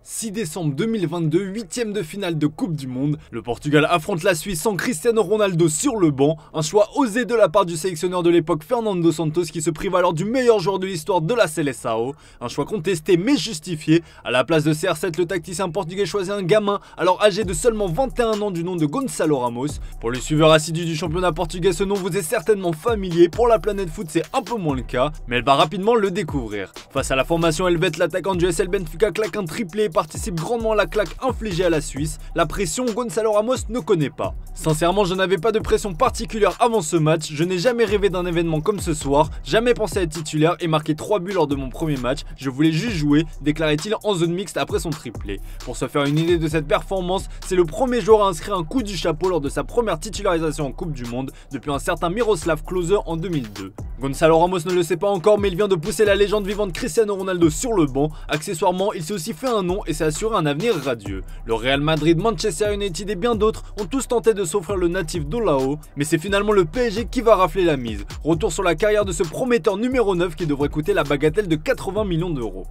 6 décembre 2022, 8e de finale de Coupe du Monde. Le Portugal affronte la Suisse sans Cristiano Ronaldo sur le banc. Un choix osé de la part du sélectionneur de l'époque Fernando Santos qui se prive alors du meilleur joueur de l'histoire de la Seleção. Un choix contesté mais justifié. À la place de CR7, le tacticien portugais choisit un gamin alors âgé de seulement 21 ans du nom de Gonçalo Ramos. Pour les suiveurs assidus du championnat portugais, ce nom vous est certainement familier. Pour la planète foot, c'est un peu moins le cas, mais elle va rapidement le découvrir. Face à la formation helvète, l'attaquant du SL Benfica claque un triplé et participe grandement à la claque infligée à la Suisse. La pression, Gonçalo Ramos ne connaît pas. Sincèrement, je n'avais pas de pression particulière avant ce match. Je n'ai jamais rêvé d'un événement comme ce soir, jamais pensé à être titulaire et marquer 3 buts lors de mon premier match. Je voulais juste jouer, déclarait-il en zone mixte après son triplé. Pour se faire une idée de cette performance, c'est le premier joueur à inscrire un coup du chapeau lors de sa première titularisation en Coupe du Monde depuis un certain Miroslav Klose en 2002. Gonçalo Ramos ne le sait pas encore, mais il vient de pousser la légende vivante Cristiano Ronaldo sur le banc. Accessoirement, il s'est aussi fait un nom et s'est assuré un avenir radieux. Le Real Madrid, Manchester United et bien d'autres ont tous tenté de s'offrir le natif d'Olao, mais c'est finalement le PSG qui va rafler la mise. Retour sur la carrière de ce prometteur numéro 9 qui devrait coûter la bagatelle de 80 millions d'euros.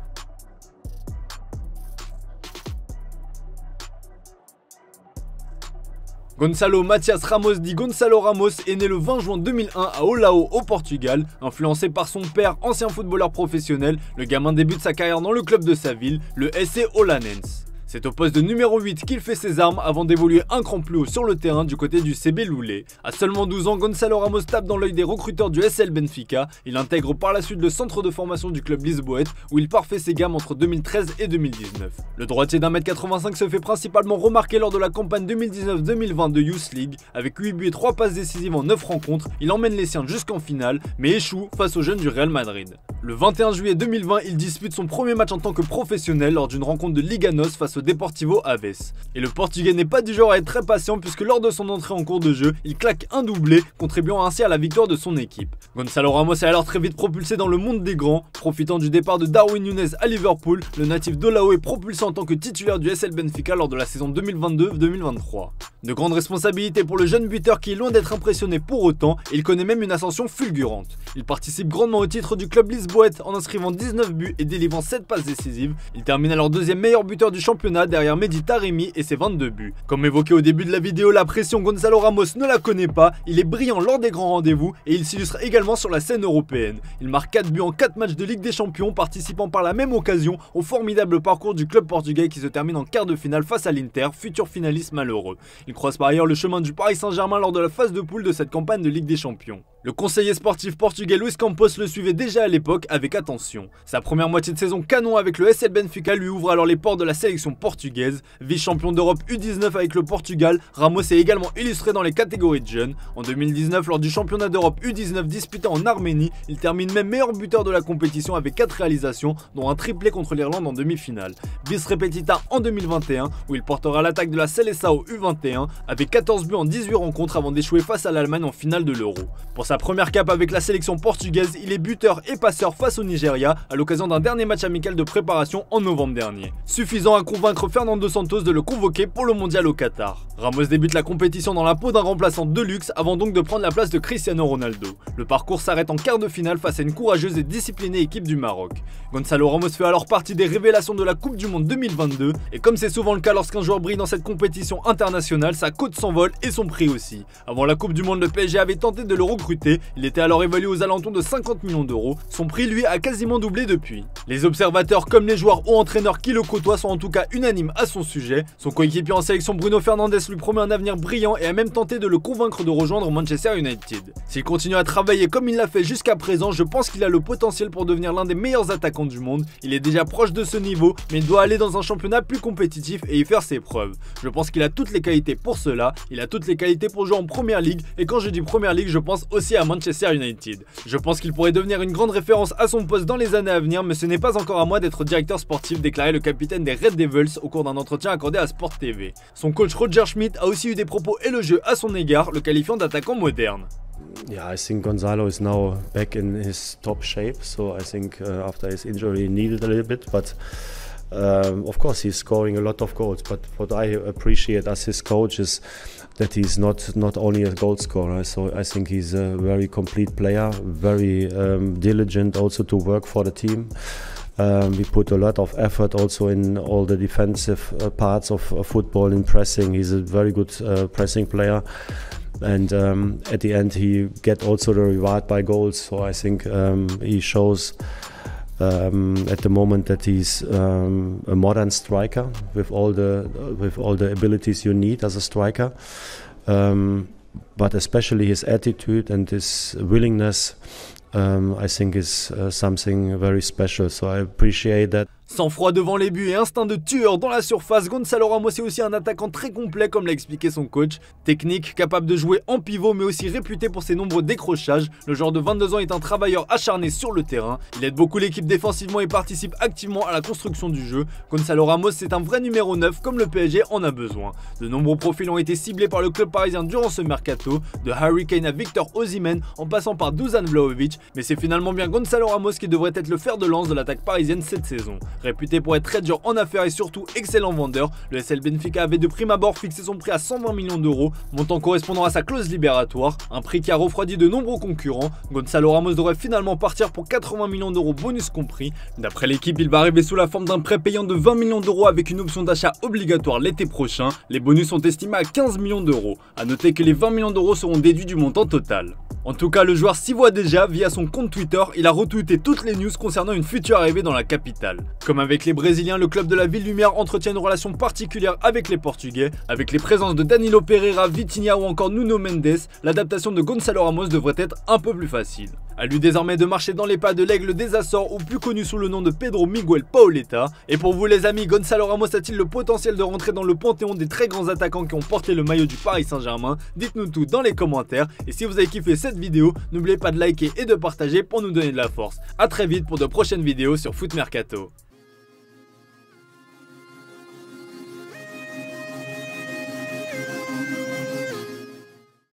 Gonçalo Matias Ramos dit Gonçalo Ramos est né le 20 juin 2001 à Olao au Portugal. Influencé par son père, ancien footballeur professionnel, le gamin débute sa carrière dans le club de sa ville, le SC Olhanense. C'est au poste de numéro 8 qu'il fait ses armes avant d'évoluer un cran plus haut sur le terrain du côté du CB Loulé. À seulement 12 ans, Gonçalo Ramos tape dans l'œil des recruteurs du SL Benfica. Il intègre par la suite le centre de formation du club lisboète où il parfait ses gammes entre 2013 et 2019. Le droitier d'1m85 se fait principalement remarquer lors de la campagne 2019-2020 de Youth League. Avec 8 buts et 3 passes décisives en 9 rencontres, il emmène les siens jusqu'en finale mais échoue face aux jeunes du Real Madrid. Le 21 juillet 2020, il dispute son premier match en tant que professionnel lors d'une rencontre de Liga NOS face au Deportivo Aves. Et le Portugais n'est pas du genre à être très patient puisque lors de son entrée en cours de jeu, il claque un doublé, contribuant ainsi à la victoire de son équipe. Gonçalo Ramos est alors très vite propulsé dans le monde des grands. Profitant du départ de Darwin Núñez à Liverpool, le natif d'Olao est propulsé en tant que titulaire du SL Benfica lors de la saison 2022-2023. De grandes responsabilités pour le jeune buteur qui est loin d'être impressionné pour autant, il connaît même une ascension fulgurante. Il participe grandement au titre du club lisboète en inscrivant 19 buts et délivrant 7 passes décisives. Il termine alors deuxième meilleur buteur du championnat derrière Mehdi Taremi et ses 22 buts. Comme évoqué au début de la vidéo, la pression, Gonçalo Ramos ne la connaît pas, il est brillant lors des grands rendez-vous et il s'illustre également sur la scène européenne. Il marque 4 buts en 4 matchs de Ligue des Champions, participant par la même occasion au formidable parcours du club portugais qui se termine en quart de finale face à l'Inter, futur finaliste malheureux. Il croise par ailleurs le chemin du Paris Saint-Germain lors de la phase de poule de cette campagne de Ligue des Champions. Le conseiller sportif portugais Luis Campos le suivait déjà à l'époque avec attention. Sa première moitié de saison canon avec le SL Benfica lui ouvre alors les portes de la sélection portugaise. Vice-champion d'Europe U19 avec le Portugal, Ramos est également illustré dans les catégories de jeunes. En 2019, lors du championnat d'Europe U19 disputé en Arménie, il termine même meilleur buteur de la compétition avec 4 réalisations, dont un triplé contre l'Irlande en demi-finale. Bis repetita en 2021, où il portera l'attaque de la Seleção U21 avec 14 buts en 18 rencontres avant d'échouer face à l'Allemagne en finale de l'Euro. Pour sa première cape avec la sélection portugaise, il est buteur et passeur face au Nigeria à l'occasion d'un dernier match amical de préparation en novembre dernier. Suffisant à convaincre Fernando Santos de le convoquer pour le mondial au Qatar. Ramos débute la compétition dans la peau d'un remplaçant de luxe avant donc de prendre la place de Cristiano Ronaldo. Le parcours s'arrête en quart de finale face à une courageuse et disciplinée équipe du Maroc. Gonçalo Ramos fait alors partie des révélations de la Coupe du Monde 2022 et comme c'est souvent le cas lorsqu'un joueur brille dans cette compétition internationale, sa cote s'envole et son prix aussi. Avant la Coupe du Monde, le PSG avait tenté de le recruter, il était alors évalué aux alentours de 50 millions d'euros, son prix lui a quasiment doublé depuis. Les observateurs comme les joueurs ou entraîneurs qui le côtoient sont en tout cas unanimes à son sujet. Son coéquipier en sélection Bruno Fernandes lui promet un avenir brillant et a même tenté de le convaincre de rejoindre Manchester United. S'il continue à travailler comme il l'a fait jusqu'à présent, je pense qu'il a le potentiel pour devenir l'un des meilleurs attaquants du monde. Il est déjà proche de ce niveau, mais il doit aller dans un championnat plus compétitif et y faire ses preuves. Je pense qu'il a toutes les qualités pour cela, il a toutes les qualités pour jouer en Première Ligue et quand je dis Première Ligue, je pense aussi à Manchester United. Je pense qu'il pourrait devenir une grande référence à son poste dans les années à venir, mais ce n'est pas encore à moi d'être directeur sportif, déclarait le capitaine des Red Devils au cours d'un entretien accordé à Sport TV. Son coach Roger Schmidt a aussi eu des propos élogieux à son égard, le qualifiant d'attaquant moderne. Yeah, I think Gonçalo is now back in his top shape, so I think after his injury he needed a little bit, but of course he's scoring a lot of goals, but what I appreciate as his coach is that he's not only a goal scorer, so I think he's a very complete player, very diligent also to work for the team. We put a lot of effort also in all the defensive parts of football, in pressing. He's a very good pressing player. And at the end he get also the reward by goals. So I think he shows at the moment that he's a modern striker with all the abilities you need as a striker. But especially his attitude and his willingness, I think is something very special. So I appreciate that. Sang-froid devant les buts et instinct de tueur dans la surface, Gonçalo Ramos est aussi un attaquant très complet comme l'a expliqué son coach. Technique, capable de jouer en pivot mais aussi réputé pour ses nombreux décrochages, le joueur de 22 ans est un travailleur acharné sur le terrain. Il aide beaucoup l'équipe défensivement et participe activement à la construction du jeu. Gonçalo Ramos c'est un vrai numéro 9 comme le PSG en a besoin. De nombreux profils ont été ciblés par le club parisien durant ce mercato, de Harry Kane à Victor Osimhen en passant par Dusan Vlahovic, mais c'est finalement bien Gonçalo Ramos qui devrait être le fer de lance de l'attaque parisienne cette saison. Réputé pour être très dur en affaires et surtout excellent vendeur, le SL Benfica avait de prime abord fixé son prix à 120 millions d'euros, montant correspondant à sa clause libératoire, un prix qui a refroidi de nombreux concurrents. Gonçalo Ramos devrait finalement partir pour 80 millions d'euros bonus compris. D'après l'équipe, il va arriver sous la forme d'un prêt payant de 20 millions d'euros avec une option d'achat obligatoire l'été prochain. Les bonus sont estimés à 15 millions d'euros. A noter que les 20 millions d'euros seront déduits du montant total. En tout cas, le joueur s'y voit déjà. Via son compte Twitter, il a retweeté toutes les news concernant une future arrivée dans la capitale. Comme avec les Brésiliens, le club de la Ville Lumière entretient une relation particulière avec les Portugais. Avec les présences de Danilo Pereira, Vitinha ou encore Nuno Mendes, l'adaptation de Gonçalo Ramos devrait être un peu plus facile. À lui désormais de marcher dans les pas de l'Aigle des Açores, ou plus connu sous le nom de Pedro Miguel Pauleta. Et pour vous les amis, Gonçalo Ramos a-t-il le potentiel de rentrer dans le panthéon des très grands attaquants qui ont porté le maillot du Paris Saint-Germain? Dites-nous tout dans les commentaires. Et si vous avez kiffé cette vidéo, n'oubliez pas de liker et de partager pour nous donner de la force. A très vite pour de prochaines vidéos sur Foot Mercato.